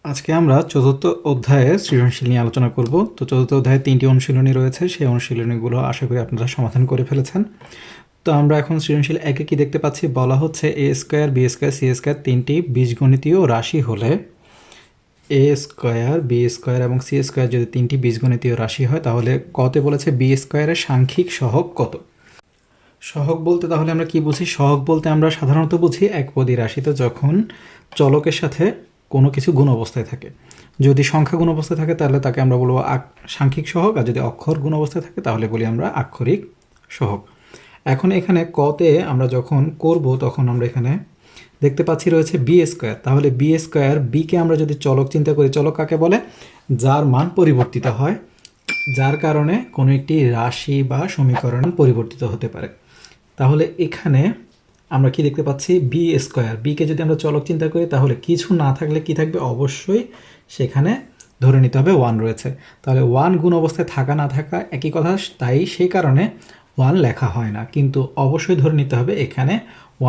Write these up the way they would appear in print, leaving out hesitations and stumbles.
আজকে আমরা চতুর্থ অধ্যায়ের সৃজনশীল নিয়ে আলোচনা করব। তো চতুর্থ অধ্যায়ে 3টি অনুশীলনী রয়েছে, সেই অনুশীলনীগুলো আশা করি আপনারা সমাধান করে ফেলেছেন। তো আমরা এখন সৃজনশীল একে কি দেখতে পাচ্ছি, বলা হচ্ছে A square B square C square তিনটি বীজগণিতীয় রাশি হলে এ স্কোয়ার বি স্কোয়ার এবং সি স্কোয়ার যদি তিনটি বীজগণিতীয় রাশি হয় তাহলে কতে বলেছে বি স্কোয়ারের সাংখ্যিক সহগ কত। সহগ বলতে তাহলে আমরা কি বুঝি? সহগ বলতে আমরা সাধারণত বুঝি একপদী রাশিতে যখন চলকের সাথে কোনো কিছু গুণ অবস্থায় থাকে। যদি সংখ্যা গুণ অবস্থায় থাকে তাহলে তাকে আমরা বলবো সাংখ্যিক সহগ, আর যদি অক্ষর গুণ অবস্থায় থাকে তাহলে বলি আমরা আক্ষরিক সহগ। এখন এখানে কতে আমরা যখন করব তখন আমরা এখানে দেখতে পাচ্ছি রয়েছে বি স্কোয়ার। তাহলে বি স্কোয়ার বিকে আমরা যদি চলক চিন্তা করি, চলক কাকে বলে? যার মান পরিবর্তিত হয়, যার কারণে কোনো একটি রাশি বা সমীকরণ পরিবর্তিত হতে পারে। তাহলে এখানে আমরা কি দেখতে পাচ্ছি? B square. বিকে যদি আমরা চলক চিন্তা করি তাহলে কিছু না থাকলে কি থাকবে? অবশ্যই সেখানে ধরে নিতে হবে 1 রয়েছে। তাহলে 1 গুণ অবস্থায় থাকা না থাকা একই কথা, তাই সেই কারণে 1 লেখা হয় না, কিন্তু অবশ্যই ধরে নিতে হবে এখানে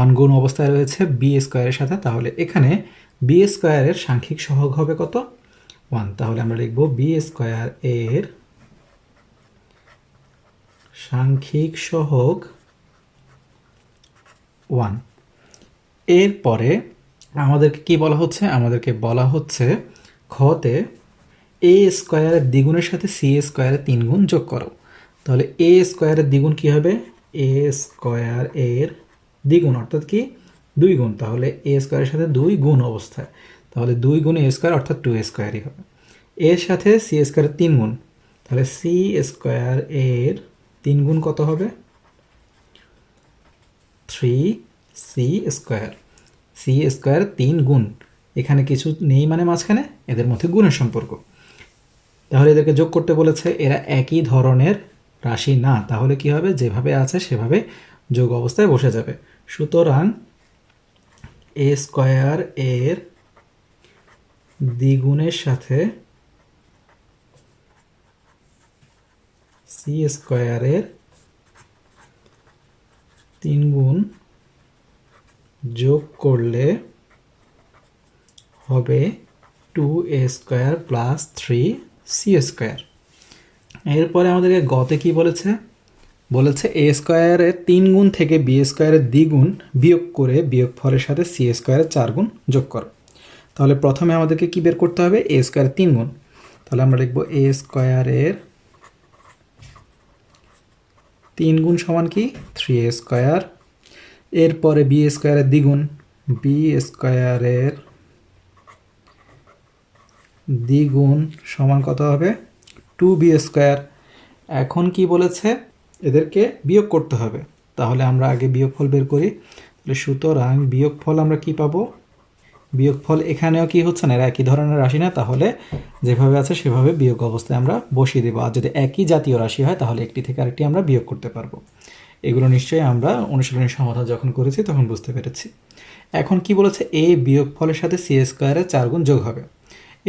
1 গুণ অবস্থায় রয়েছে বি স্কোয়ারের সাথে। তাহলে এখানে বি স্কোয়ারের সাংখ্যিক সহগ হবে কত? 1। তাহলে আমরা লিখব বি স্কোয়ার এর সাংখ্যিক সহগ 1। এরপরে আমাদেরকে কি বলা হচ্ছে? আমাদেরকে বলা হচ্ছে খতে এ স্কোয়ারের দ্বিগুণের সাথে সি স্কোয়ারের 3 গুণ যোগ করো। তাহলে এ স্কোয়ারের দ্বিগুণ কি হবে? এ স্কোয়ার এর দ্বিগুণ অর্থাৎ কি 2 গুণ। তাহলে এ স্কোয়ারের সাথে 2 গুণ অবস্থায়, তাহলে 2 গুণ এ স্কোয়ার অর্থাৎ 2 স্কোয়ারই হবে। এর সাথে সি স্কোয়ারের 3 গুণ, তাহলে সি স্কোয়ার এর 3 গুণ কত হবে? 3c square. সি স্কোয়ার 3 গুণ, এখানে কিছু নেই মানে মাঝখানে, এদের মধ্যে গুণের সম্পর্ক। তাহলে এদেরকে যোগ করতে বলেছে, এরা একই ধরনের রাশি না, তাহলে কি হবে? যেভাবে আছে সেভাবে যোগ অবস্থায় বসে যাবে। সুতরাং এ স্কোয়ার এর দ্বিগুণের সাথে সি স্কোয়ারের 3 গুণ যোগ করলে হবে 2a square plus 3c square. এরপরে আমাদেরকে গতে কি বলেছে? বলেছে এ স্কোয়ারের 3 গুণ থেকে বি স্কোয়ারের দ্বিগুণ বিয়োগ করে বিয়োগফলের সাথে সি স্কোয়ারের 4 গুণ যোগ করো। তাহলে প্রথমে আমাদেরকে কি বের করতে হবে? এ স্কোয়ারের 3 গুণ। তাহলে আমরা লিখব এ স্কোয়ারের 3 গুণ সমান কি? 3a square. এরপরে বি স্কোয়ারের দ্বিগুণ, বি স্কোয়ারের দ্বিগুণ সমান কত হবে? 2b square. এখন কি বলেছে? এদেরকে বিয়োগ করতে হবে। তাহলে আমরা আগে বিয়োগফল বের করি। তাহলে সুতরাং বিয়োগফল আমরা কি পাবো? বিয়োগফল এখানেও কি হচ্ছে না, এরা একই ধরনের রাশি না, তাহলে যেভাবে আছে সেভাবে বিয়োগ অবস্থায় আমরা বসিয়ে দেবো। আর যদি একই জাতীয় রাশি হয় তাহলে একটি থেকে আরেকটি আমরা বিয়োগ করতে পারবো। এগুলো নিশ্চয়ই আমরা অনুশীলনের সমাধান যখন করেছি তখন বুঝতে পেরেছি। এখন কি বলেছে? এ বিয়োগফলের সাথে সি স্কোয়ারের 4 গুণ যোগ হবে।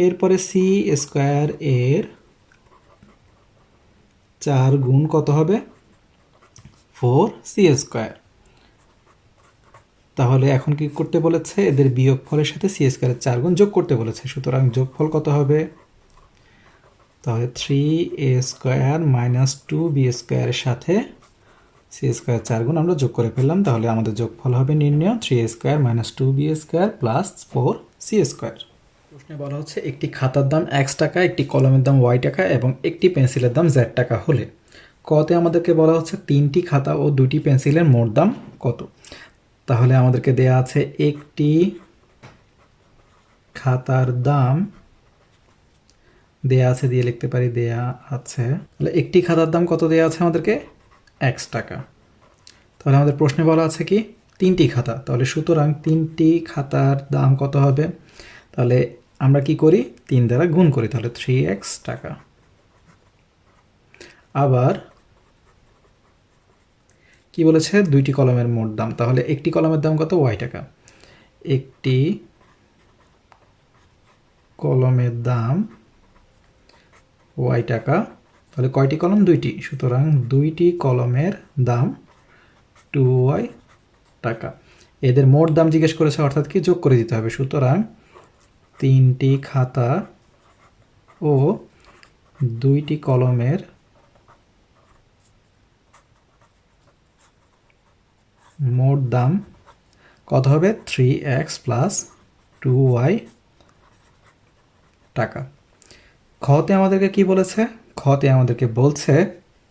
এরপরে সি স্কোয়ার এর 4 গুণ কত হবে? 4c square. তাহলে এখন কি করতে বলেছে? এদের বিয়োগফলের সাথে সি স্কোয়ারের 4 গুণ যোগ করতে বলেছে। সুতরাং যোগফল কত হবে? তাহলে 3a স্কোয়ার মাইনাস 2b স্কোয়ারের সাথে সি স্কোয়ার 4 গুণ আমরা যোগ করে ফেললাম। তাহলে আমাদের যোগফল হবে নির্ণয় 3a square minus 2b square plus 4c square. প্রশ্নে বলা হচ্ছে একটি খাতার দাম x টাকা, একটি কলমের দাম y টাকা এবং একটি পেন্সিলের দাম z টাকা হলে কতে আমাদেরকে বলা হচ্ছে 3টি খাতা ও 2টি পেন্সিলের মোট দাম কত। তাহলে আমাদেরকে দেয়া আছে একটি খাতার দাম দেয়া আছে, দিয়ে লিখতে পারি দেয়া আছে। তাহলে একটি খাতার দাম কত দেয়া আছে আমাদেরকে? x টাকা। তাহলে আমাদের প্রশ্নে বলা আছে কি 3টি খাতা, তাহলে সুতরাং 3টি খাতার দাম কত হবে? তাহলে আমরা কি করি? 3 দ্বারা গুণ করি, তাহলে 3x টাকা। আবার কি বলেছে? 2টি কলমের মোট দাম, তাহলে একটি কলমের দাম কত? y টাকা। একটি কলমের দাম y টাকা। তাহলে কয়টি কলম? 2টি, সুতরাং 2টি কলমের দাম 2y টাকা। এদের মোট দাম জিজ্ঞেস করেছে, অর্থাৎ কি যোগ করে দিতে হবে। সুতরাং 3টি খাতা ও 2টি কলমের মোট দাম কত হবে? 3x প্লাস 2y টাকা। খতে আমাদেরকে কি বলেছে? খতে আমাদেরকে বলছে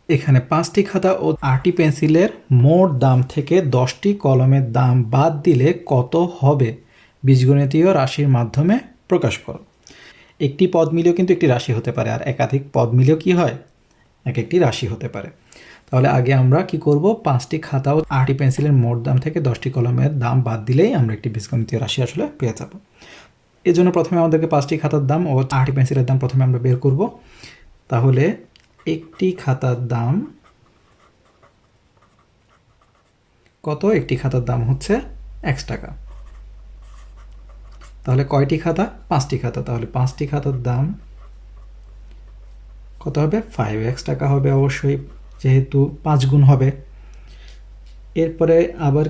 এখানে 5টি খাতা ও 8টি পেন্সিলের মোট দাম থেকে 10টি কলমের দাম বাদ দিলে কত হবে বীজগণিতীয় রাশির মাধ্যমে প্রকাশ করো। একটি পদ মিলেও কিন্তু একটি রাশি হতে পারে, আর একাধিক পদ মিলেও কি হয়? এক একটি রাশি হতে পারে। তাহলে আগে আমরা কি করব? 5টি খাতা ও 8টি পেন্সিলের মোট দাম থেকে 10টি কলমের দাম বাদ দিলেই আমরা একটি বীজগণিতীয় রাশি আসলে পেয়ে যাব। এর জন্য প্রথমে আমাদেরকে 5টি খাতার দাম ও 8টি পেন্সিলের দাম প্রথমে আমরা বের করব। তাহলে একটি খাতার দাম কত? একটি খাতার দাম হচ্ছে x টাকা। তাহলে কয়টি খাতা? 5টি খাতা। তাহলে 5টি খাতার দাম কত হবে? 5x টাকা হবে অবশ্যই, যেহেতু 5 গুণ হবে। এরপরে আবার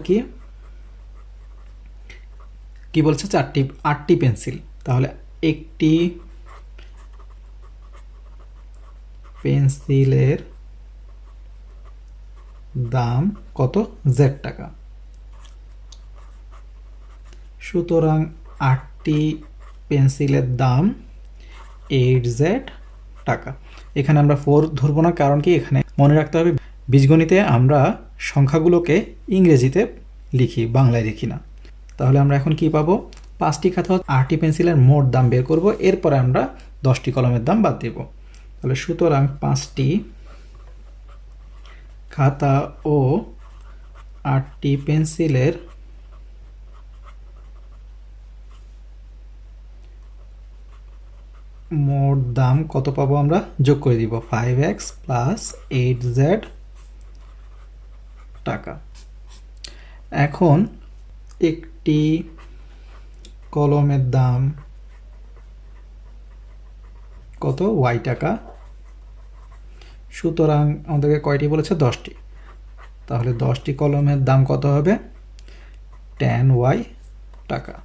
কি বলছে? 8টি পেন্সিল। তাহলে একটি পেন্সিলের দাম কত? z টাকা। সুতরাং 8টি পেন্সিলের দাম 8z টাকা। এখানে আমরা 4 ধরবো না, কারণ কি এখানে মনে রাখতে হবে বীজগণিতে আমরা সংখ্যাগুলোকে ইংরেজিতে লিখি, বাংলায় লিখি না। তাহলে আমরা এখন কি পাবো? 5টি খাতা ও 8টি পেন্সিলের মোট দাম বের করব, এরপরে আমরা 10টি কলমের দাম বাদ দেব। তাহলে সুতরাং 5টি খাতা ও 8টি পেন্সিলের মোট দাম কত পাবো? আমরা যোগ করে দিব 5x প্লাস 8z টাকা। এখন একটি কলমের দাম কত? y টাকা। সুতরাং আমাদেরকে কয়টি বলেছে? 10টি। তাহলে 10টি কলমের দাম কত হবে? 10y টাকা।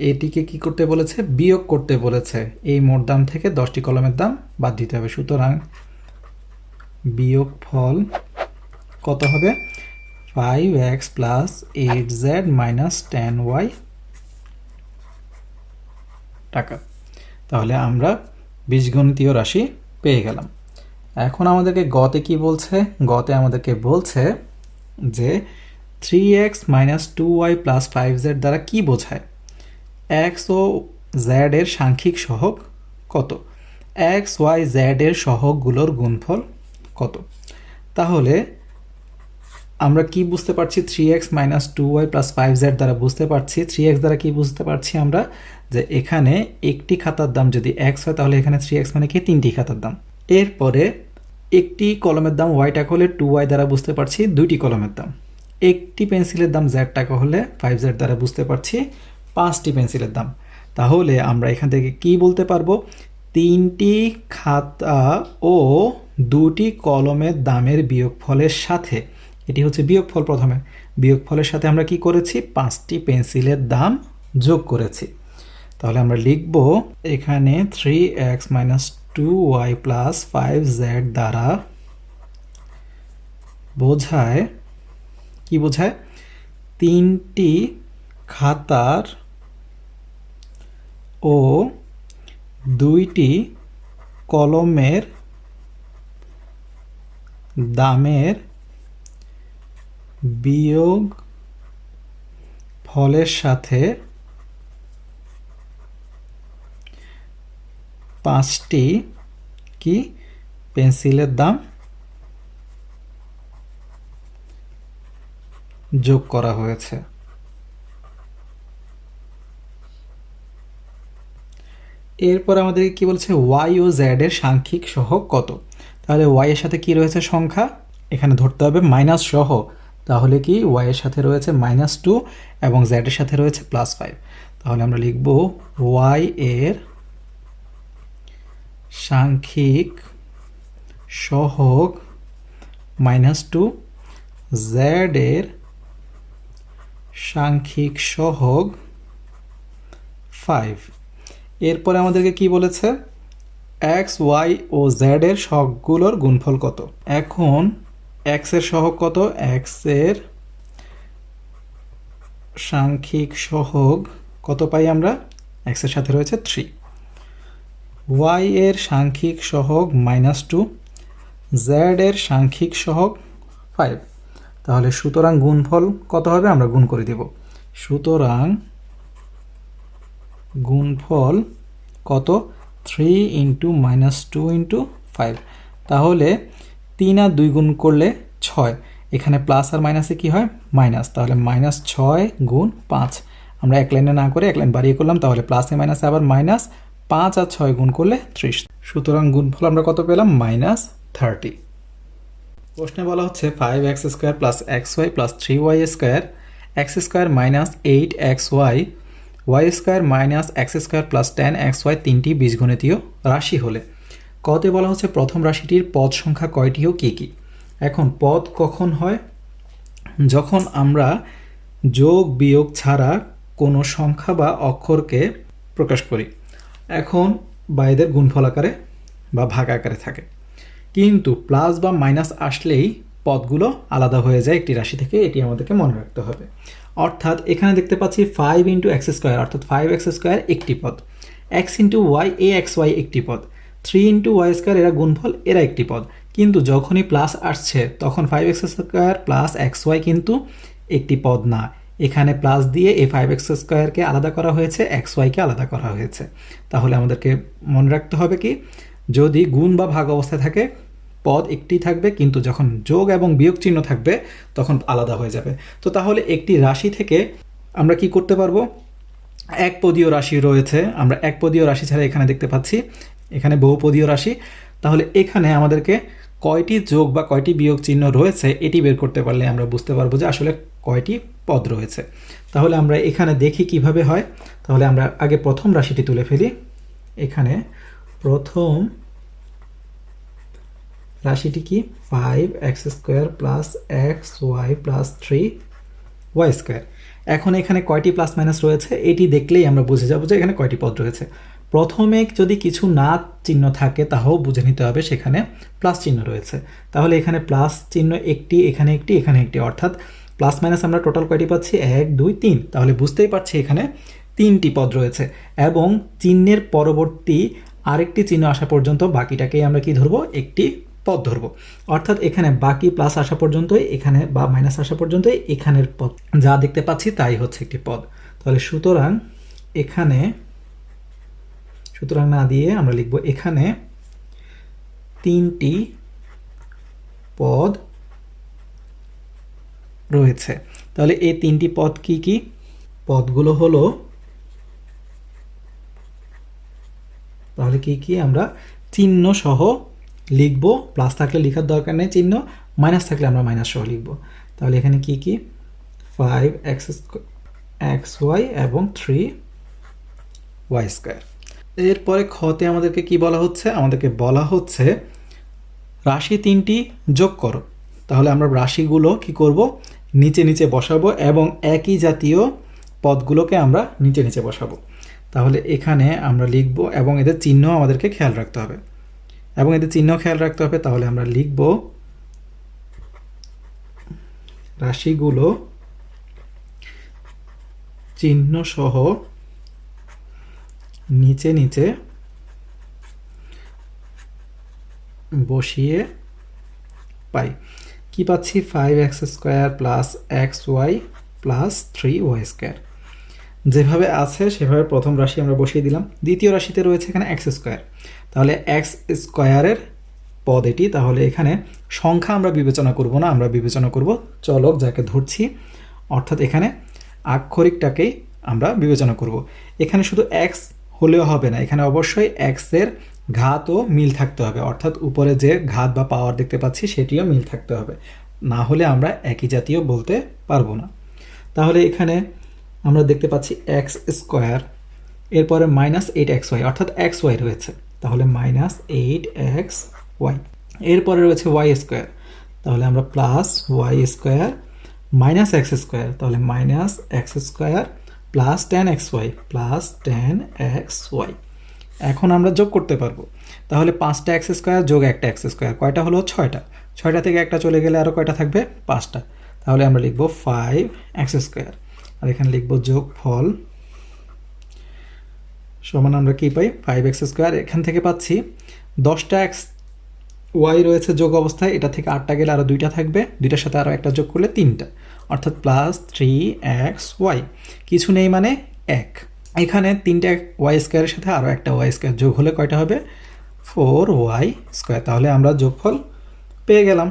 এটিকে কি করতে বলেছে? বিয়োগ করতে বলেছে। এই মোট দাম থেকে 10টি কলমের দাম বাদ দিতে হবে। সুতরাং বিয়োগফল কত হবে? 5x plus 8z minus 10y টাকা। তাহলে আমরা বীজগণিতীয় রাশি পেয়ে গেলাম। এখন আমাদেরকে গতে কি বলছে? গতে আমাদেরকে বলছে যে 3x minus 2y plus 5z দ্বারা কি বোঝায়? x ও z এর সাংখ্যিক সহগ কত? x, y, z এর সহগগুলোর গুণফল কত? তাহলে আমরা কি বুঝতে পারছি? 3x minus 2y plus 5z দ্বারা বুঝতে পারছি। 3x দ্বারা কি বুঝতে পারছি আমরা? যে এখানে একটি খাতার দাম যদি x হয়, তাহলে এখানে 3x মানে কি? 3টি খাতার দাম। এরপরে একটি কলমের দাম y টাকা হলে 2y দ্বারা বুঝতে পারছি 2টি কলমের দাম। একটি পেন্সিলের দাম z টাকা হলে 5z দ্বারা বুঝতে পারছি 5টি পেন্সিলের দাম। তাহলে আমরা এখান থেকে কি বলতে পারবো? 3টি খাতা ও 2টি কলমের দামের বিয়োগফলের সাথে, এটি হচ্ছে বিয়োগফল, প্রথমে বিয়োগফলের সাথে আমরা কি করেছি? 5টি পেন্সিলের দাম যোগ করেছি। তাহলে আমরা লিখব এখানে 3x minus 2y plus 5z দ্বারা বোঝায়, কি বোঝায়? 3টি খাতার ও 2টি কলমের দামের বিয়োগ ফলের সাথে 5টি কি পেন্সিলের দাম যোগ করা হয়েছে। এরপর আমাদের কি বলছে? y ও z এর সাংখ্যিক সহগ কত? তাহলে y এর সাথে কি রয়েছে? সংখ্যা। এখানে ধরতে হবে মাইনাস সহ। তাহলে কি y এর সাথে রয়েছে -2 এবং z এর সাথে রয়েছে +5। তাহলে আমরা লিখব y এর সাংখ্যিক সহগ -2, z এর সাংখ্যিক সহগ 5। এরপরে আমাদেরকে কি বলেছে, এক্স ওয়াই ও জেড এর সহগগুলোর গুণফল কত। এখন এক্স এর সহগ কত, এক্স এর সাংখ্যিক সহগ কত পাই আমরা, এক্স এর সাথে রয়েছে 3, ওয়াই এর সাংখ্যিক সহগ -2, জেড এর সাংখ্যিক সহগ 5। তাহলে সুতরাং গুণফল কত হবে, আমরা গুণ করে দেব। সুতরাং গুণফল কত, 3 × -2 × 5। তাহলে 3 আর 2 গুণ করলে 6, এখানে প্লাস আর মাইনাসে কি হয়, মাইনাস, তাহলে -6 × 5। আমরা এক লাইনে না করে এক লাইন বাড়িয়ে করলাম, তাহলে প্লাসে মাইনাসে আবার মাইনাস, 5 আর 6 গুণ করলে 30। সুতরাং গুণফল আমরা কত পেলাম, -30। প্রশ্নে বলা হচ্ছে 5x² + xy + 3y² x² - 8xy y² - x² + 10xy তিনটি বীজগণিতীয় রাশি হলে কতে বলা হচ্ছে প্রথম রাশিটির পদ সংখ্যা কয়টি ও কী কী। এখন পদ কখন হয়, যখন আমরা যোগ বিয়োগ ছাড়া কোনো সংখ্যা বা অক্ষরকে প্রকাশ করি। এখন বা এদের গুণফল আকারে বা ভাগ আকারে থাকে, কিন্তু প্লাস বা মাইনাস আসলেই পদগুলো আলাদা হয়ে যায় একটি রাশি থেকে, এটি আমাদেরকে মনে রাখতে হবে। অর্থাৎ এখানে দেখতে পাচ্ছি 5 × x² অর্থাৎ 5x² একটি পদ, x × y axy একটি পদ, 3 × y² এরা গুণফল, এরা একটি পদ। কিন্তু যখনই প্লাস আসছে তখন 5x² + xy কিন্তু একটি পদ না, এখানে প্লাস দিয়ে এই 5x² কে আলাদা করা হয়েছে, xy কে আলাদা করা হয়েছে। তাহলে আমাদেরকে মনে রাখতে হবে কি, যদি গুণ বা ভাগ অবস্থায় থাকে পদ একটি থাকবে, কিন্তু যখন যোগ এবং বিয়োগ চিহ্ন থাকবে তখন আলাদা হয়ে যাবে। তো তাহলে একটি রাশি থেকে আমরা কি করতে পারবো, একপদীয় রাশি রয়েছে, আমরা একপদীয় রাশি ছাড়া এখানে দেখতে পাচ্ছি এখানে বহুপদীয় রাশি। তাহলে এখানে আমাদেরকে কয়টি যোগ বা কয়টি বিয়োগ চিহ্ন রয়েছে এটি বের করতে পারলে আমরা বুঝতে পারবো যে আসলে কয়টি পদ রয়েছে। তাহলে আমরা এখানে দেখি কিভাবে হয়। তাহলে আমরা আগে প্রথম রাশিটি তুলে ফেলি। এখানে প্রথম রাশিটি কি, 5x² + xy + 3y²। এখন এখানে কয়টি প্লাস মাইনাস রয়েছে এটি দেখলেই আমরা বুঝে যাব যে এখানে কয়টি পদ রয়েছে। প্রথমে যদি কিছু না চিহ্ন থাকে তাও বুঝে নিতে হবে সেখানে প্লাস চিহ্ন রয়েছে। তাহলে এখানে প্লাস চিহ্ন একটি, এখানে একটি, এখানে একটি, অর্থাৎ প্লাস মাইনাস আমরা টোটাল কয়টি পাচ্ছি, 1 2 3। তাহলে বুঝতেই পারছি এখানে 3টি পদ রয়েছে, এবং চিহ্নের পরবর্তী আরেকটি চিহ্ন আসা পর্যন্ত বাকিটাকেই আমরা কি ধরবো, একটি পদ ধরবো। অর্থাৎ এখানে বাকি প্লাস আসা পর্যন্তই, এখানে বা মাইনাস আসা পর্যন্তই এখানের পদ যা দেখতে পাচ্ছি তাই হচ্ছে একটি পদ। তাহলে সুতরাং এখানে, সুতরাং না দিয়ে আমরা লিখব এখানে 3টি পদ রয়েছে। তাহলে এই 3টি পদ কি কি, পদগুলো হলো, তাহলে কি কি আমরা চিহ্ন সহ লিখব, প্লাস থাকলে লেখার দরকার নেই চিহ্ন, মাইনাস থাকলে আমরা মাইনাস সহ লিখব। তাহলে এখানে কি কি, 5xy এবং 3y²। এরপরে খতে আমাদেরকে কি বলা হচ্ছে, আমাদেরকে বলা হচ্ছে রাশি 3টি যোগ করো। তাহলে আমরা রাশিগুলো কি করব, নিচে নিচে বসাবো এবং একই জাতীয় পদগুলোকে আমরা নিচে নিচে বসাবো। তাহলে এখানে আমরা লিখব এবং এদের চিহ্ন আমাদেরকে খেয়াল রাখতে হবে, তাহলে আমরা লিখব রাশিগুলো চিহ্ন সহ নিচে নিচে বসিয়ে পাই। কি পাচ্ছি, 5x² + xy + 3y²। যেভাবে আছে সেভাবে প্রথম রাশি আমরা বসিয়ে দিলাম। দ্বিতীয় রাশিতে রয়েছে এখানে x², তাহলে x² পদ এটি। তাহলে এখানে সংখ্যা আমরা বিবেচনা করব না, আমরা বিবেচনা করব চলক যাকে ধরছি, অর্থাৎ এখানে আক্ষরিকটাকেই আমরা বিবেচনা করব। এখানে শুধু x হলেও হবে না, এখানে অবশ্যই x এর ঘাতও মিল থাকতে হবে, অর্থাৎ উপরে যে ঘাত বা পাওয়ার দেখতে পাচ্ছি সেটিও মিল থাকতে হবে, না হলে আমরা একই জাতীয় বলতে পারবো না। তাহলে এখানে আমরা দেখতে পাচ্ছি x², এরপরে -8xy অর্থাৎ xy রয়েছে, তাহলে -8xy। এরপরে রয়েছে y², তাহলে আমরা +y² - x², তাহলে -x² plus tan x y, plus tan x y. এখন আমরা যোগ করতে পারবো। তাহলে 5টা এক্স স্কোয়ার যোগ একটা এক্স স্কোয়ার কয়টা হলো? 6টা। 6টা থেকে একটা চলে গেলে আরও কয়টা থাকবে? 5টা। তাহলে আমরা লিখব 5 এক্স স্কোয়ার, আর এখানে লিখব যোগফল সমান আমরা কী পাই? 5 এক্স স্কোয়ার। এখান থেকে পাচ্ছি 10টা এক্স ওয়াই রয়েছে যোগ অবস্থায়, এটা থেকে 8টা গেলে আরও 2টা থাকবে, 2টার সাথে আরও একটা যোগ করলে 3টা, অর্থাৎ প্লাস 3 এক্স ওয়াই। কিছু নেই মানে 1। এখানে 3টা ওয়াই স্কোয়ারের সাথে আরও একটা ওয়াই স্কোয়ার যোগ হলে কয়টা হবে? 4 ওয়াই স্কোয়ার। তাহলে আমরা যোগফল পেয়ে গেলাম।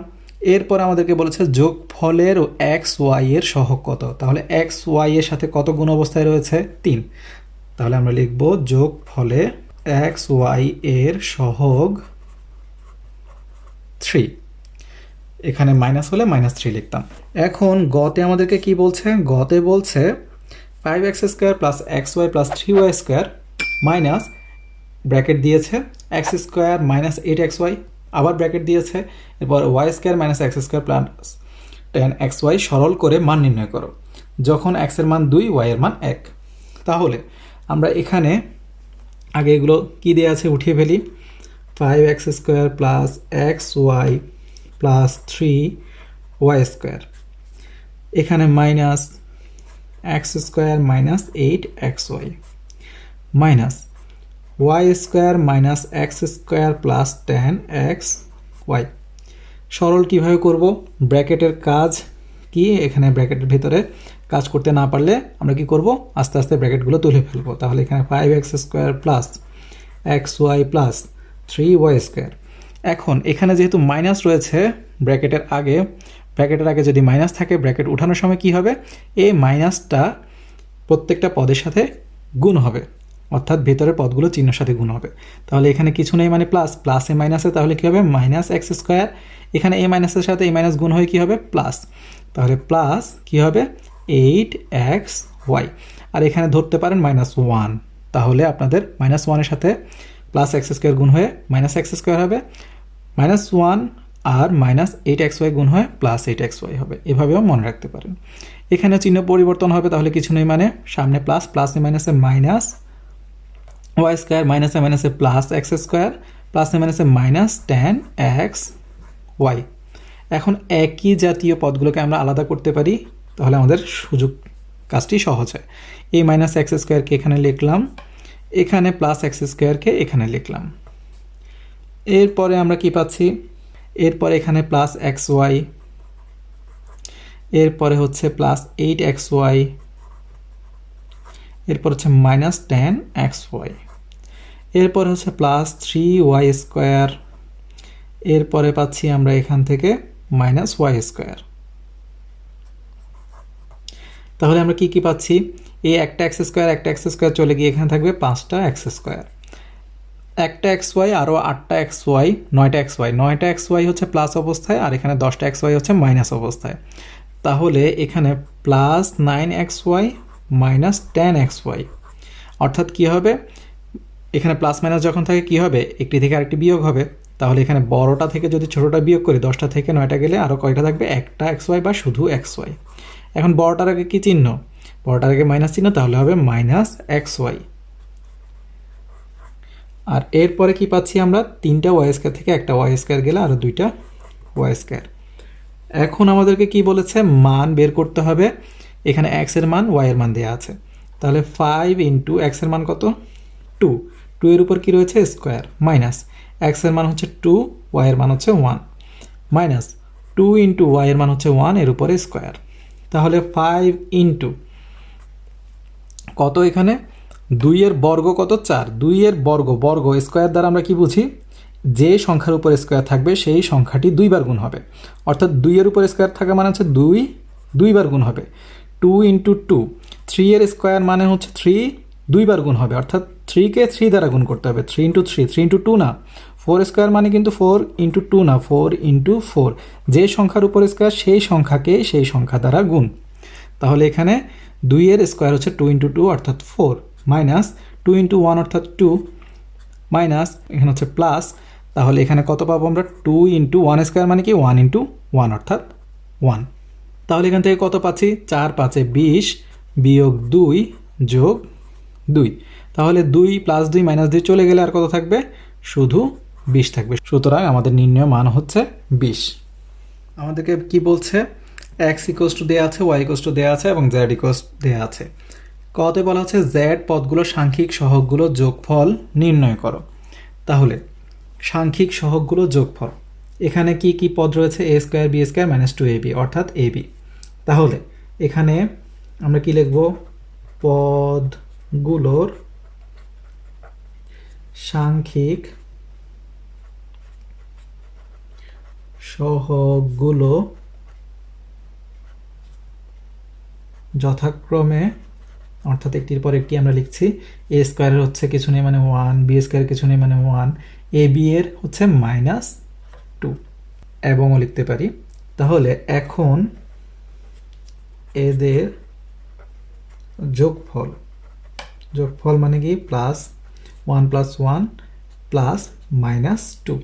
এরপর আমাদেরকে বলেছে যোগফলের এক্স ওয়াই এর সহগ কত। তাহলে এক্স ওয়াই এর সাথে কত গুণ অবস্থায় রয়েছে? 3। তাহলে আমরা লিখব যোগফলে এক্স ওয়াই এর সহগ 3। এখানে মাইনাস হলে -3 লিখতাম। এখন গতে আমাদেরকে কি বলছে? গতে বলছে 5 x square plus x y plus 3 y square minus bracket দিয়েছে x square minus 8 x y, আবার ব্র্যাকেট দিয়েছে, এরপর y square minus x square plus 10 x y সরল করে মান নির্ণয় করো যখন এক্সের মান 2 ওয়াইয়ের মান 1। তাহলে আমরা এখানে আগে এগুলো কী দেওয়া আছে উঠিয়ে ফেলি। 5 x square plus x y plus 3 y square, এখানে minus x square minus 8 x y minus y square minus x square plus 10 x y. সরল কীভাবে করব? ব্র্যাকেটের কাজ কি? এখানে ব্র্যাকেটের ভিতরে কাজ করতে না পারলে আমরা কি করব? আস্তে আস্তে ব্র্যাকেটগুলো তুলে ফেলবো। তাহলে এখানে 5 x square plus x y plus 3 y square. এখন এখানে যেহেতু মাইনাস রয়েছে ব্র্যাকেটের আগে যদি মাইনাস থাকে প্যাকেট উঠানোর সময় কি হবে? এই মাইনাসটা প্রত্যেকটা পদের সাথে গুণ হবে, অর্থাৎ ভেতরের পদগুলো চিহ্নের সাথে গুণ হবে। তাহলে এখানে কিছু নেই মানে প্লাস, প্লাসে মাইনাসে, তাহলে কী হবে? Minus x square. এখানে এই মাইনাসের সাথে এই মাইনাস গুণ হয়ে কী হবে? প্লাস। তাহলে প্লাস কী হবে? 8 এক্স ওয়াই। আর এখানে ধরতে পারেন -1, তাহলে আপনাদের -1-এর সাথে প্লাস এক্স স্কোয়ার গুণ হয়ে মাইনাস এক্স স্কোয়ার হবে, -1 আর -8 এক্স ওয়াই গুণ হয়ে প্লাস 8 এক্স ওয়াই হবে। এভাবেও মনে রাখতে পারেন। এখানে চিহ্ন পরিবর্তন হবে, তাহলে কিছু নেই মানে সামনে প্লাস, প্লাসে মাইনাসে মাইনাস ওয়াই স্কোয়ার, মাইনাসে মাইনাসে প্লাস এক্স স্কোয়ার, প্লাসে মাইনাসে মাইনাস 10 এক্স ওয়াই। এখন একই জাতীয় পদগুলোকে আমরা আলাদা করতে পারি, তাহলে আমাদের কাজটি সহজ হয়। এই মাইনাস এক্স স্কোয়ারকে এখানে লিখলাম, এখানে প্লাস এক্স স্কোয়ারকে এখানে লিখলাম। এরপরে আমরা কি পাচ্ছি? এরপরে এখানে প্লাস এক্স ওয়াই, এরপরে হচ্ছে প্লাস 8 এক্স ওয়াই, এরপর হচ্ছে -10 এক্স ওয়াই, এরপরে হচ্ছে প্লাস 3 ওয়াই স্কোয়ার, এরপরে পাচ্ছি আমরা এখান থেকে -ওয়াই স্কোয়ার। তাহলে আমরা কি পাচ্ছি? এই একটা এক্স স্কোয়ার চলে গিয়ে এখানে থাকবে 5টা এক্স স্কোয়ার, একটা এক্স ওয়াই আরও 8টা এক্স ওয়াই, 9টা এক্স ওয়াই। 9টা এক্স ওয়াই হচ্ছে প্লাস অবস্থায়, আর এখানে 10টা এক্স ওয়াই হচ্ছে মাইনাস অবস্থায়। তাহলে এখানে plus 9 x y minus 10 x y, অর্থাৎ কী হবে? এখানে প্লাস মাইনাস যখন থাকে কী হবে? একটি থেকে আরেকটি বিয়োগ হবে। তাহলে এখানে বড়টা থেকে যদি ছোটোটা বিয়োগ করি, 10টা থেকে 9টা গেলে আরও কয়টা থাকবে? একটা এক্স ওয়াই বা শুধু এক্স ওয়াই। এখন বড়টার আগে কী চিহ্ন? বড়টার আগে মাইনাস চিহ্ন, তাহলে হবে মাইনাস এক্স ওয়াই। আর এরপরে কি পাচ্ছি আমরা? 3টা ওয়াই স্কোয়ার থেকে একটা ওয়াই স্কোয়ার গেলে আরও 2টা ওয়াই স্কোয়ার। এখন আমাদেরকে কি বলেছে? মান বের করতে হবে। এখানে এক্সের মান, ওয়াইয়ের মান দেওয়া আছে। তাহলে 5 ইন্টু এক্সের মান কত? 2। 2 এর উপর কি রয়েছে? স্কোয়ার, মাইনাস এক্সের মান হচ্ছে 2, ওয়াইয়ের মান হচ্ছে 1, মাইনাস 2 ইন্টু ওয়াইয়ের মান হচ্ছে 1, এর উপরে স্কোয়ার। তাহলে 5 ইন্টু কত? এখানে 2 এর বর্গ কত? 4। 2 এর বর্গ স্কোয়ার দ্বারা আমরা কি বুঝি? যে সংখ্যার উপর স্কোয়ার থাকবে সেই সংখ্যাটি 2 বার গুণ হবে, অর্থাৎ 2 এর উপর স্কোয়ার থাকা মানে হচ্ছে 2 বার গুণ হবে। 2 ইন্টু 2, 3 এর স্কোয়ার মানে হচ্ছে 3 2 বার গুণ হবে, অর্থাৎ 3কে 3 দ্বারা গুণ করতে হবে। 3 ইন্টু 3 ইন্টু 2 না, 4 স্কোয়ার মানে কিন্তু 4 ইন্টু 2 না, 4 ইন্টু 4। যে সংখ্যার উপর স্কোয়ার সেই সংখ্যাকে সেই সংখ্যা দ্বারা গুণ। তাহলে এখানে 2 এর স্কোয়ার হচ্ছে 2 ইন্টু 2 অর্থাৎ 4, মাইনাস 2 ইন্টু 1 অর্থাৎ 2, মাইনাস এখানে হচ্ছে প্লাস। তাহলে এখানে কত পাবো আমরা? 2 ইন্টু 1 স্কোয়ার মানে কি 1 ইন্টু 1 অর্থাৎ 1। তাহলে এখান থেকে কত পাচ্ছি? 4 5 20 বিয়োগ 2 যোগ 2। তাহলে 2 প্লাস 2 মাইনাস 2 চলে গেলে আর কত থাকবে? শুধু 20 থাকবে। সুতরাং আমাদের নির্ণয় মান হচ্ছে 20। আমাদেরকে কি বলছে? এক্স ইকোয়াস টু দেওয়া আছে, ওয়াই ইকোয়াস টু দেওয়া আছে এবং জেড ইকোয়াস দেওয়া আছে। কতে বলা হচ্ছে জেড পদগুলো সাংখ্যিক সহগগুলো যোগফল নির্ণয় করো। তাহলে সাংখ্যিক সহগগুলো যোগফল, এখানে কি কি পদ রয়েছে? A square B square minus 2ab অর্থাৎ এবি। তাহলে এখানে আমরা কি লিখব? পদগুলোর সাংখ্যিক সহগগুলো যথাক্রমে, অর্থাৎ একটির পর একটি আমরা লিখছি। এ স্কোয়ারের হচ্ছে কিছু নেই মানে 1, বি স্কোয়ার কিছু নেই মানে 1, এ বি এর হচ্ছে -2 এবংও লিখতে পারি। তাহলে এখন এদের যোগফল, যোগফল মানে কি? +1 + 1 + -2,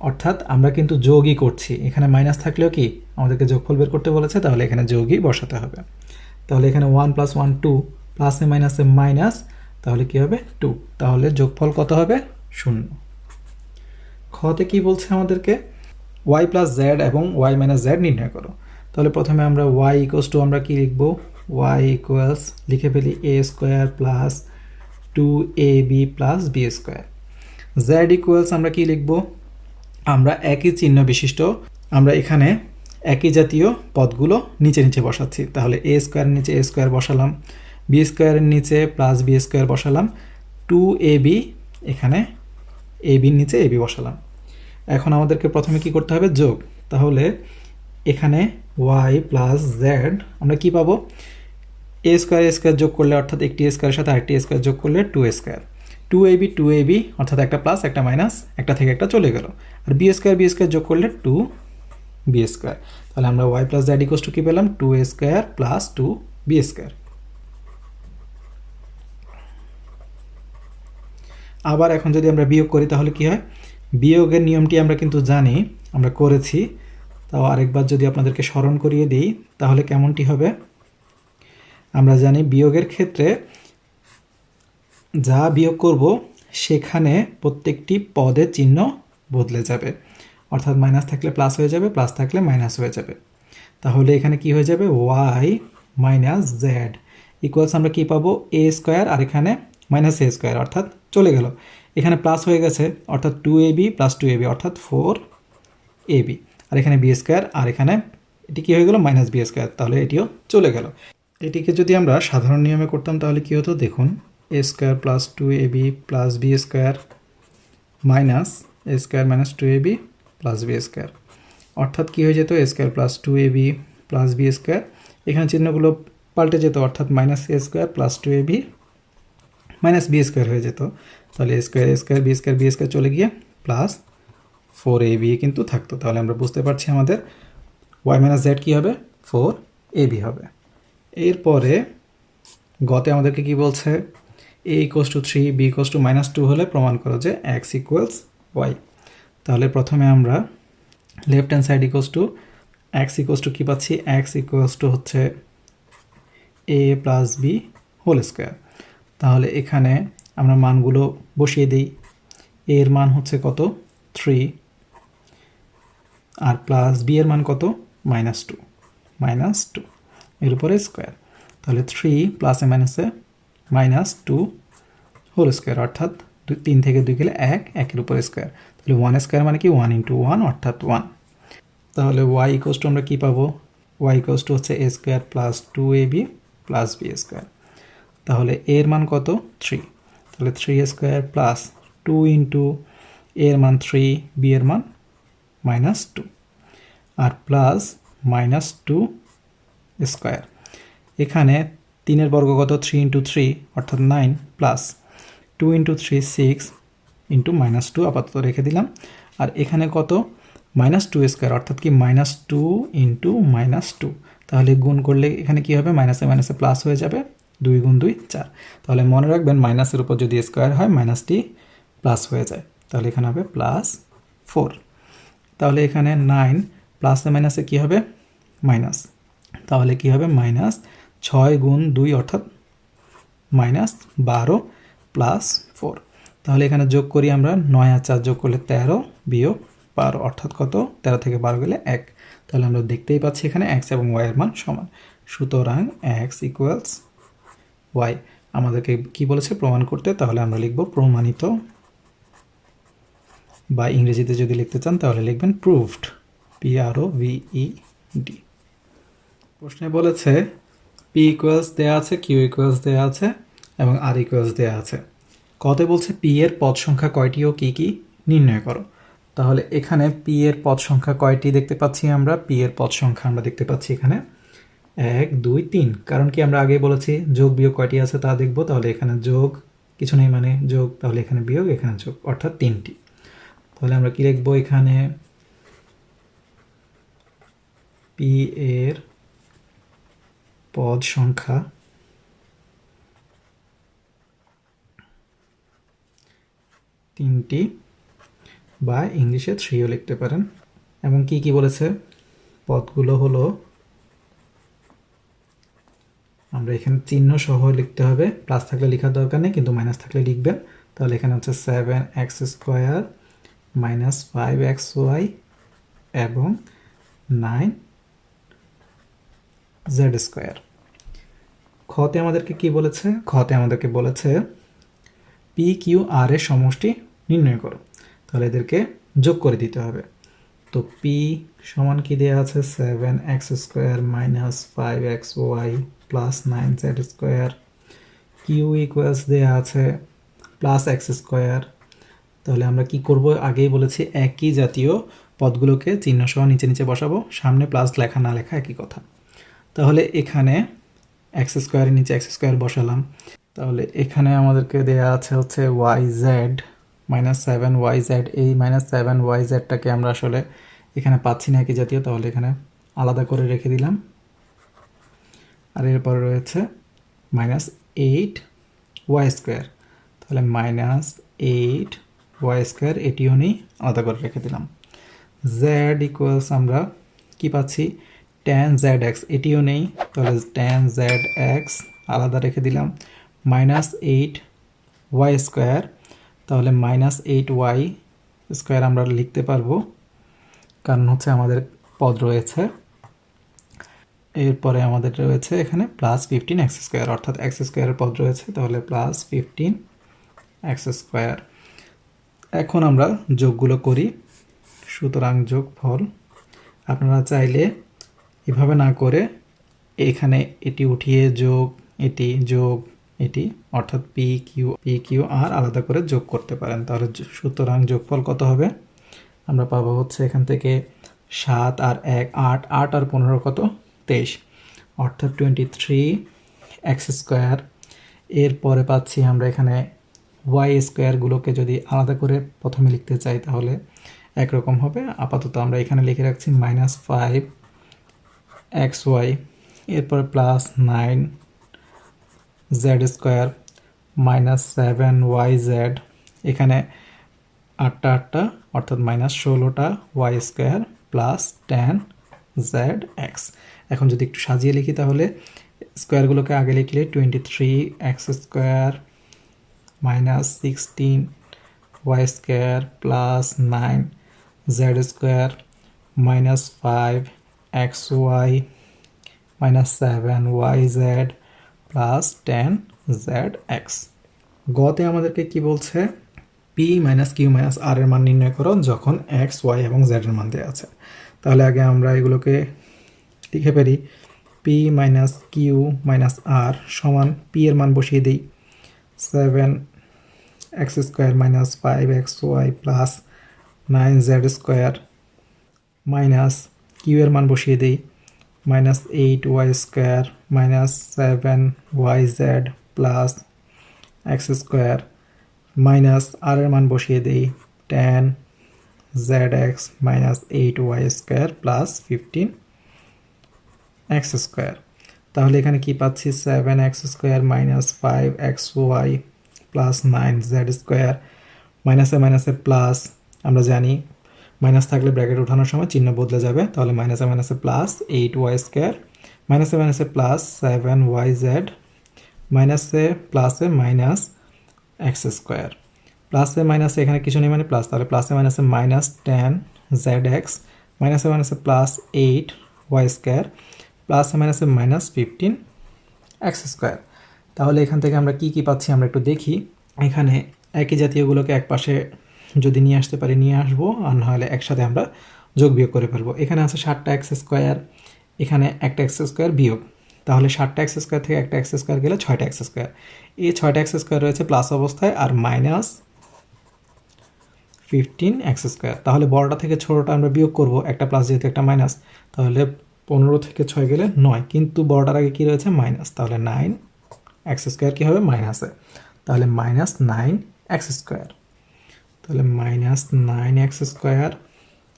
অর্থাৎ আমরা কিন্তু যোগই করছি। এখানে মাইনাস থাকলেও কি আমাদেরকে যোগফল বের করতে বলেছে, তাহলে এখানে যোগই বসাতে হবে। তাহলে এখানে 1 + 1 2, প্লাসে মাইনাসে মাইনাস, তাহলে কি হবে? 2। তাহলে যোগফল কত হবে? 0। খতে কি বলছে আমাদেরকে? y + z এবং y - z নির্ণয় করো। তাহলে প্রথমে আমরা y = আমরা কি লিখব? y ইকুয়ালস লিখে ফেলি a square plus 2ab plus b square. z equals আমরা কি লিখব? আমরা একই চিহ্ন বিশিষ্ট, আমরা এখানে একই জাতীয় পদগুলো নিচে নিচে বসাচ্ছি। তাহলে a স্কোয়ারের নিচে a স্কোয়ার বসালাম, b স্কোয়ারের নিচে প্লাস b স্কোয়ার বসালাম, 2ab এখানে ab-র নিচে ab বসালাম। এখন আমাদেরকে প্রথমে কি করতে হবে? যোগ। তাহলে এখানে y + z আমরা কি পাবো? a স্কোয়ার যোগ করলে, অর্থাৎ একটি স্কোয়ারের সাথে আরেকটি স্কোয়ার যোগ করলে 2 স্কোয়ার, 2ab অর্থাৎ একটা প্লাস একটা মাইনাস, একটা থেকে একটা চলে গেল। আর b স্কোয়ার যোগ করলে 2b স্কোয়ার। তাহলে আমরা y + z = কি পেলাম? 2a square plus 2b square. আবার এখন যদি আমরা বিয়োগ করি তাহলে কি হয়? বিয়োগের নিয়মটি আমরা কিন্তু জানি, আমরা করেছি। তাও আরেকবার যদি আপনাদেরকে স্মরণ করিয়ে দিই তাহলে কেমনটি হবে? আমরা জানি বিয়োগের ক্ষেত্রে যা বিয়োগ করব সেখানে প্রত্যেকটি পদের চিহ্ন বদলে যাবে, অর্থাৎ মাইনাস থাকলে প্লাস হয়ে যাবে, প্লাস থাকলে মাইনাস হয়ে যাবে। তাহলে এখানে কি হয়ে যাবে? y - z ইকুয়ালস আমরা কি পাবো? a স্কোয়ার, আর এখানে -a স্কোয়ার অর্থাৎ চলে গেল। এখানে প্লাস হয়ে গেছে অর্থাৎ 2ab + 2ab অর্থাৎ 4ab, আর এখানে b স্কোয়ার, আর এখানে এটি কি হয়ে গেল? -b স্কোয়ার, তাহলে এটিও চলে গেল। এটিকে যদি আমরা সাধারণ নিয়মে করতাম তাহলে কি হতো? দেখুন, a square + 2ab + b square minus a square - 2ab + b square, অর্থাৎ কি হয়ে যেত? a square + 2ab + b square, এখানে চিহ্নগুলো পাল্টে যেত, অর্থাৎ -a square + 2ab - b square হয়ে যেত। তাহলে a স্কোয়ার b স্কোয়ার চলে গিয়ে +4ab কিন্তু থাকতো। তাহলে আমরা বুঝতে পারছি আমাদের y - z কি হবে? 4ab হবে। এরপরে গতে আমাদেরকে কি বলছে? a = 3, b = -2 হলে প্রমাণ করো যে x = y। তাহলে প্রথমে আমরা লেফট হ্যান্ড সাইড x = কি পাচ্ছি? x হচ্ছে a + b হোল স্কোয়ার। তাহলে এখানে আমরা মানগুলো বসিয়ে দিই। a এর মান হচ্ছে কত? 3, আর প্লাস b এর মান কত? -2 এর উপরে স্কোয়ার। তাহলে 3 প্লাসে মাইনাসে -2 হোল স্কোয়ার, অর্থাৎ 3 থেকে 2 গেলে 1, 1-এর উপরে স্কোয়ার। তাহলে 1 স্কোয়ার মানে কি? 1 × 1 অর্থাৎ 1। তাহলে y = আমরা কি পাবো? y = হচ্ছে a square plus 2ab plus b square. তাহলে a এর মান কত? 3। তাহলে 3 স্কোয়ার প্লাস 2 × a এর মান 3, b এর মান -2, আর প্লাস -2 স্কোয়ার। এখানে 3-এর বর্গ কত? 3 × 3 অর্থাৎ 9, প্লাস 2 × 3 6 × -2 আপাতত রেখে দিলাম। আর এখানে কত? -2 স্কোয়ার অর্থাৎ কি? -2 × -2। তাহলে গুণ করলে এখানে কি হবে? মাইনাসে মাইনাসে প্লাস হয়ে যাবে, 2 × 2 4। তাহলে মনে রাখবেন মাইনাসের উপর যদি স্কোয়ার হয় মাইনাসটি প্লাস হয়ে যায়, তাহলে এখানে হবে +4। তাহলে এখানে 9 প্লাসে মাইনাসে কী হবে? মাইনাস। তাহলে কি হবে? -6 × 2 অর্থাৎ -12 প্লাস 4। তাহলে এখানে যোগ করি আমরা, 9 আর 4 যোগ করলে 13 বিয়োগ 12 অর্থাৎ কত, 13 থেকে 12 গেলে 1। তাহলে আমরা দেখতেই পাচ্ছি এখানে x এবং y এর মান সমান। সুতরাং x ইকুয়ালস y। আমাদেরকে কি বলেছে প্রমাণ করতে, তাহলে আমরা লিখব প্রমাণিত, বা ইংরেজিতে যদি লিখতে চান তাহলে লিখবেন প্রুভড, PROVED। প্রশ্নে বলেছে p ইকুয়ালস দেওয়া আছে, q ইকুয়ালস দেওয়া আছে এবং r ইকুয়ালস দেওয়া আছে। কতে বলছে p এর পদ সংখ্যা কয়টি ও কি কি নির্ণয় করো। তাহলে এখানে p এর পদ সংখ্যা কয়টি দেখতে পাচ্ছি আমরা, p এর পদ সংখ্যা আমরা দেখতে পাচ্ছি এখানে 1 2 3। কারণ কি আমরা আগেই বলেছি যোগ বিয়োগ কয়টি আছে তা দেখব। তাহলে এখানে যোগ কিছু নেই মানে যোগ, তাহলে এখানে বিয়োগ, এখানে যোগ, অর্থাৎ 3টি। তাহলে আমরা কি লিখবো এখানে, p এর পদ সংখ্যা তিনটি, বা ইংলিশে 3ও লিখতে পারেন। এবং কি কি বলেছে, পদগুলো হলো, আমরা এখানে চিহ্ন সহ লিখতে হবে, প্লাস থাকলে লেখার দরকার নেই, কিন্তু মাইনাস থাকলে লিখবেন। তাহলে এখানে হচ্ছে 7x স্কোয়ার মাইনাস 5xy এবং 9z স্কোয়ার। খতে আমাদেরকে কি বলেছে, খতে আমাদেরকে বলেছে পি কিউ আর এর সমষ্টি নির্ণয় করো। তাহলে এদেরকে যোগ করে দিতে হবে। তো পি সমান কি দেওয়া আছে, 7x square minus 5xy plus 9z square. Q equals দেওয়া আছে প্লাস এক্স স্কোয়ার। তাহলে আমরা কি করব, আগেই বলেছি একই জাতীয় পদগুলোকে চিহ্ন সহ নিচে নিচে বসাবো, সামনে প্লাস লেখা না লেখা একই কথা। তাহলে এখানে এক্স স্কোয়ারের নিচে এক্স স্কোয়ার বসালাম। তাহলে এখানে আমাদেরকে দেয়া আছে হচ্ছে yz -7yz। এই -7yzটাকে আমরা আসলে এখানে পাচ্ছি না একই জাতীয়, তাহলে এখানে আলাদা করে রেখে দিলাম। আর এরপরে রয়েছে -8y²। তাহলে -8y², এটিও নেই, আলাদা করে রেখে দিলাম। z ইকুয়ালস আমরা কি পাচ্ছি, tan zx, এটিও নেই, তাহলে tan zx আলাদা রেখে দিলাম। -8y², তাহলে -8y² আমরা লিখতে পারবো, কারণ হচ্ছে আমাদের পদ রয়েছে। এরপরে আমাদের রয়েছে এখানে +15x², অর্থাৎ x² পদ রয়েছে, তাহলে +15x²। এখন আমরা যোগগুলো করি। সুতরাং যোগফল, আপনারা চাইলে এভাবে না করে এখানে এটি উঠিয়ে যোগ এটি যোগ এটি, অর্থাৎ পি কিউ আর আলাদা করে যোগ করতে পারেন। তাহলে সুতরাং যোগফল কত হবে, আমরা পাবো হচ্ছে এখান থেকে 7 আর 1 8, 8 আর 15 কত, 23, অর্থাৎ 23x²। এরপরে পাচ্ছি আমরা এখানে y²গুলোকে যদি আলাদা করে প্রথমে লিখতে চাই তাহলে একরকম হবে। আপাতত আমরা এখানে লিখে রাখছি -5xy, এরপরে +9z² -7yz, এখানে 8টা 8টা অর্থাৎ -16টা y² প্লাস 10zx। এখন যদি একটু সাজিয়ে লিখি তাহলে স্কোয়ারগুলোকে আগে লিখলে 23x² -16y² plus 9z² -5xy -7yz plus 10zx। গতে আমাদেরকে কি বলছে, p - q - r এর মান নির্ণয় করো যখন x, y এবং z এর মান দেওয়া আছে। তাহলে আগে আমরা এগুলোকে লিখে পারি, p - q - r সমান p এর মান বসিয়ে দিই, 7x² -5xy plus 9z² minus q এর মান বসিয়ে দিই, -8y² -7yz plus x² minus r এর মান বসিয়ে দিই 10zx -8y² প্লাস 15x²। তাহলে এখানে কি পাচ্ছি, 7x² -5xy প্লাস 9z², মাইনাসে মাইনাসে প্লাস, আমরা জানি মাইনাস থাকলে ব্র্যাকেট ওঠানোর সময় চিহ্ন বদলে যাবে। তাহলে মাইনাসে মাইনাসে প্লাস 8y², মাইনাসে মাইনাসে প্লাস 7yz মাইনাসে প্লাসে মাইনাস এক্স স্কোয়ার, প্লাসে মাইনাসে এখানে কিছু নেই মানে প্লাস, তাহলে প্লাসে মাইনাসে মাইনাস 10 জেড এক্স, মাইনাসে মাইনাসে প্লাস 8 ওয়াই স্কোয়ার, প্লাসে মাইনাসে মাইনাস 15 এক্স স্কোয়ার। তাহলে এখান থেকে আমরা কি কি পাচ্ছি আমরা একটু দেখি। এখানে একই জাতীয়গুলোকে এক পাশে যদি নিয়ে আসতে পারি নিয়ে আসবো, আর নাহলে একসাথে আমরা যোগ বিয়োগ করে ফেলবো। এখানে আছে 7টা এক্স স্কোয়ার, এখানে একটা এক্স স্কোয়ার বিয়োগ, তাহলে 7টা এক্স স্কোয়ার থেকে একটা এক্স স্কোয়ার গেলে 6টা এক্স স্কোয়ার। এই 6টা এক্স স্কোয়ার রয়েছে প্লাস অবস্থায়, আর মাইনাস 15 এক্স স্কোয়ার। তাহলে বড়টা থেকে ছোটোটা আমরা বিয়োগ করব, একটা প্লাস যেহেতু একটা মাইনাস, তাহলে 15 থেকে 6 গেলে 9, কিন্তু বড়টার আগে কী রয়েছে মাইনাস, তাহলে 9 এক্স স্কোয়ার কী হবে মাইনাসে, তাহলে মাইনাস 9 এক্স স্কোয়ার, তাহলে মাইনাস 9 এক্স স্কোয়ার।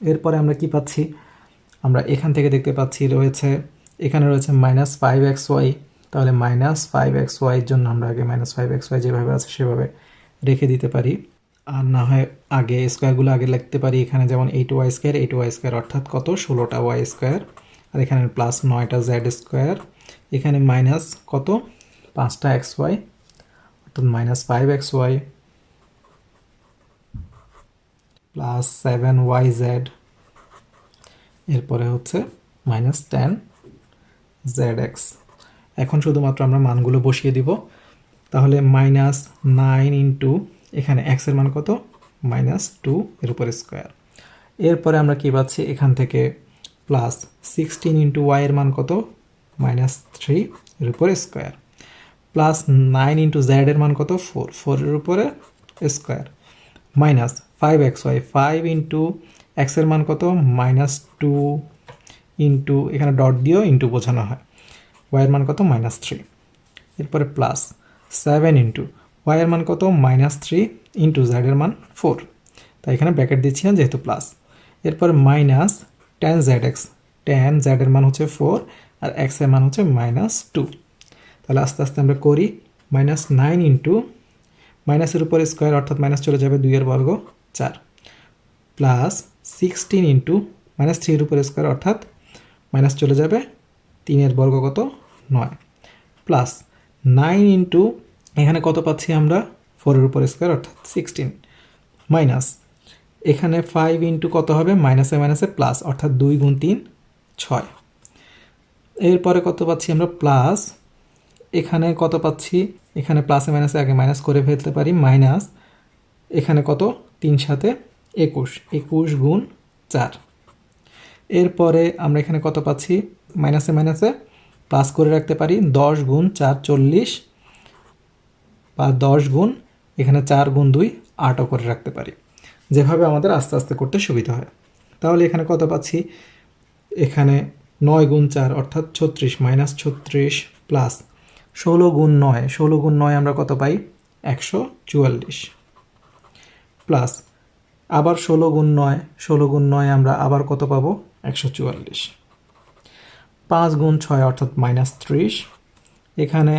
এরপরে আমরা কি পাচ্ছি, আমরা এখান থেকে দেখতে পাচ্ছি রয়েছে এখানে রয়েছে মাইনাস 5 এক্স ওয়াই, তাহলে মাইনাস 5 এক্স ওয়াইয়ের জন্য আমরা আগে মাইনাস 5 এক্স ওয়াই যেভাবে আছে সেভাবে রেখে দিতে পারি, আর না হয় আগে স্কোয়ারগুলো আগে লিখতে পারি। এখানে যেমন 8 ওয়াই স্কোয়ার অর্থাৎ কত 16টা ওয়াই স্কোয়ার, আর এখানে প্লাস 9টা জেড স্কোয়ার, এখানে মাইনাস কত 5টা এক্স ওয়াই অর্থাৎ minus 5 x y plus 7 y z, এরপরে হচ্ছে মাইনাস 10 জেড এক্স। এখন শুধুমাত্র আমরা মানগুলো বসিয়ে দিব, তাহলে মাইনাস 9 ইন্টু এখানে এক্সের মান কত মাইনাস 2 এর উপরে স্কোয়ার। এরপরে আমরা কী পাচ্ছি এখান থেকে প্লাস 16 ইন্টু ওয়াই এর মান কত মাইনাস 3 এর উপরে স্কোয়ার, প্লাস 9 ইন্টু জেড এর মান কত 4 এর উপরে square, minus 5 x y 5 into এক্সের মান কত মাইনাস 2 ইন্টু এখানে ডট দিয়েও ইন্টু বোঝানো হয়, ওয়াইয়ের মান কত মাইনাস 3, এরপরে প্লাস 7 ইন্টু ওয়াইয়ের মান কত মাইনাস 3 ইন্টু জেডের মান 4, তাই এখানে ব্র্যাকেট দিচ্ছি না যেহেতু প্লাস, এরপর মাইনাস 10 জেড এক্স, 10 জেডের মান হচ্ছে 4 আর এক্সের মান হচ্ছে মাইনাস 2, তাহলে আস্তে আস্তে আমরা করি। মাইনাস 9 ইন্টু মাইনাসের উপর স্কোয়ার অর্থাৎ মাইনাস চলে যাবে 2 এর বর্গ 4, প্লাস 16 ইন্টু মাইনাস 3 এর উপর স্কোয়ার অর্থাৎ মাইনাস চলে যাবে 3 এর বর্গ কত 9, প্লাস 9 ইন্টু এখানে কত পাচ্ছি আমরা 4 এর উপর স্কোয়ার অর্থাৎ 16, মাইনাস এখানে 5 ইন্টু কত হবে মাইনাসে মাইনাসে প্লাস অর্থাৎ 2 গুণ 3 6, এরপরে কত পাচ্ছি আমরা প্লাস এখানে কত পাচ্ছি, এখানে প্লাসে মাইনাসে আগে মাইনাস করে ফেলতে পারি, মাইনাস এখানে কত 3 সাথে 21, 21 গুণ 4, এরপরে আমরা এখানে কত পাচ্ছি মাইনাসে মাইনাসে প্লাস করে রাখতে পারি 10 গুণ 4 40, বা 10 গুণ এখানে 4 গুণ 2 8ও করে রাখতে পারি, যেভাবে আমাদের আস্তে আস্তে করতে সুবিধা হয়। তাহলে এখানে কত পাচ্ছি, এখানে 9 গুণ 4 অর্থাৎ 36 মাইনাস 36 প্লাস 16 গুণ 9, 16 গুণ 9 আমরা কত পাই 144, প্লাস আবার 16 গুণ 9, 16 গুণ 9 আমরা আবার কত পাবো 144, 5 গুণ 6 অর্থাৎ মাইনাস 30, এখানে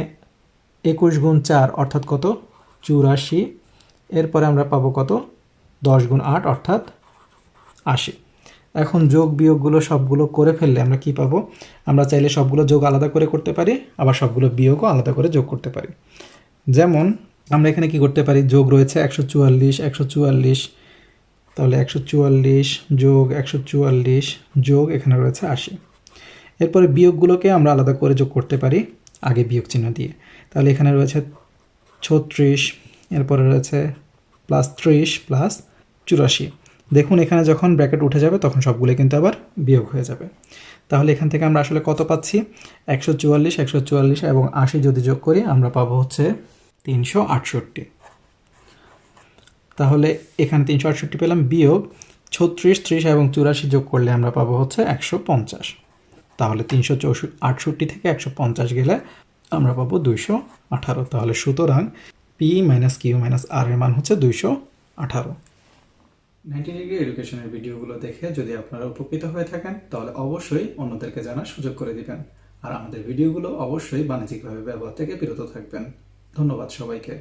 21 গুণ 4 অর্থাৎ কত 84, এরপরে আমরা পাবো কত 10 গুণ 8 অর্থাৎ 80। এখন যোগ বিয়োগগুলো সবগুলো করে ফেললে আমরা কি পাবো, আমরা চাইলে সবগুলো যোগ আলাদা করে করতে পারি, আবার সবগুলো বিয়োগও আলাদা করে যোগ করতে পারি। যেমন আমরা এখানে কি করতে পারি, যোগ রয়েছে 144 144, তাহলে 144 যোগ 144 যোগ এখানে রয়েছে 80, এরপরে বিয়োগগুলোকে আমরা আলাদা করে যোগ করতে পারি আগে বিয়োগ চিহ্ন দিয়ে, তাহলে এখানে রয়েছে 36, এরপরে রয়েছে প্লাস 30 প্লাস 84, দেখুন এখানে যখন ব্র্যাকেট উঠে যাবে তখন সবগুলো কিন্তু আবার বিয়োগ হয়ে যাবে। তাহলে এখান থেকে আমরা আসলে কত পাচ্ছি 144 144 এবং 80 যদি যোগ করি আমরা পাবো হচ্ছে 368, তাহলে এখানে 368 পেলাম, বিয়োগ 36 30 এবং 84 যোগ করলে আমরা পাবো হচ্ছে 150, তাহলে 368 থেকে 150 গেলে আমরা পাবো 218, তাহলে সুতরাং পি মাইনাস কিউ মাইনাস আর এর মান হচ্ছে 218। 90 ডিগ্রি এডুকেশনের ভিডিওগুলো দেখে যদি আপনারা উপকৃত হয়ে থাকেন তাহলে অবশ্যই অন্যদেরকে জানার সুযোগ করে দিবেন, আর আমাদের ভিডিওগুলো অবশ্যই বাণিজ্যিকভাবে ব্যবহার থেকে বিরত থাকবেন। ধন্যবাদ সবাইকে।